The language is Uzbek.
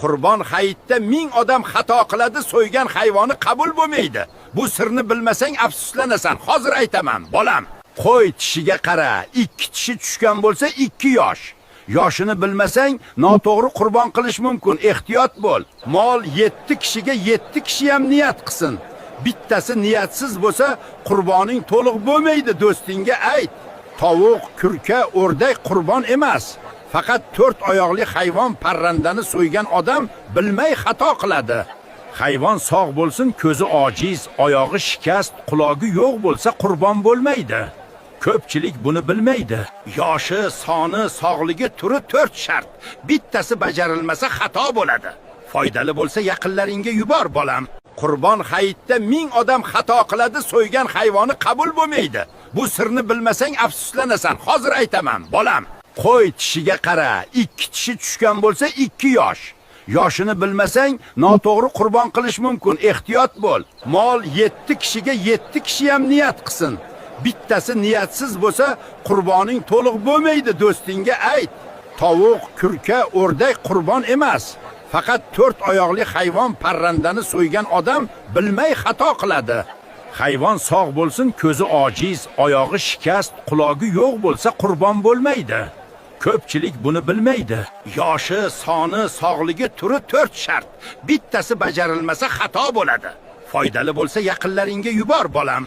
Qurbon hayitda 1000 odam xato qiladi, so'ygan hayvoni qabul bo'lmaydi. Bu sirni bilmasang afsuslanasan. Hozir aytaman, bolam. Qo'y tishiga qara, 2 tishi tushgan bo'lsa 2 yosh. Yoshini bilmasang noto'g'ri qurbon qilish mumkin. Ehtiyot bo'l. Mol 7 kishiga 7 kishi ham niyat qilsin. Bittasi niyatsiz bo'lsa qurboning to'liq bo'lmaydi, do'stingga ayt. Tovuq, kurka, o'rdak qurbon emas. Faqat 4 oyoqli hayvon parrandani so'ygan odam bilmay xato qiladi. Hayvon sog' bo'lsin, ko'zi ojiz, oyog'i shikast, qulog'i yo'q bo'lsa qurbon bo'lmaydi. Ko'pchilik buni bilmaydi. Yoshi, soni, sog'ligi, turi 4 shart. Bittasi bajarilmasa xato bo'ladi. Foydali bo'lsa yaqinlaringga yubor, bolam. Qurbon hayitda 1000 odam xato qiladi, so'ygan hayvoni qabul bo'lmaydi. Bu sirni bilmasang afsuslanasan. Hozir aytaman, bolam. Qo'y tishiga qara, 2 tishi tushgan bo'lsa 2 yosh. Yoshini bilmasang noto'g'ri qurbon qilish mumkin. Ehtiyot bo'l. Mol 7 kishiga 7 kishi ham niyat qilsin. Bittasi niyatsiz bo'lsa qurboning to'liq bo'lmaydi, do'stingga ayt. Tovuq, kurka, o'rdak qurbon emas. Faqat 4 oyoqli hayvon parrandani so'ygan odam bilmay xato qiladi. Hayvon sog' bo'lsin, ko'zi ojiz, oyog'i shikast, qulog'i yo'q bo'lsa qurbon bo'lmaydi. Ko'pchilik buni bilmaydi. Yoshi, soni, sog'ligi, turi 4 shart. Bittasi bajarilmasa xato bo'ladi. Foydali bo'lsa yaqinlaringga yubor, bolam.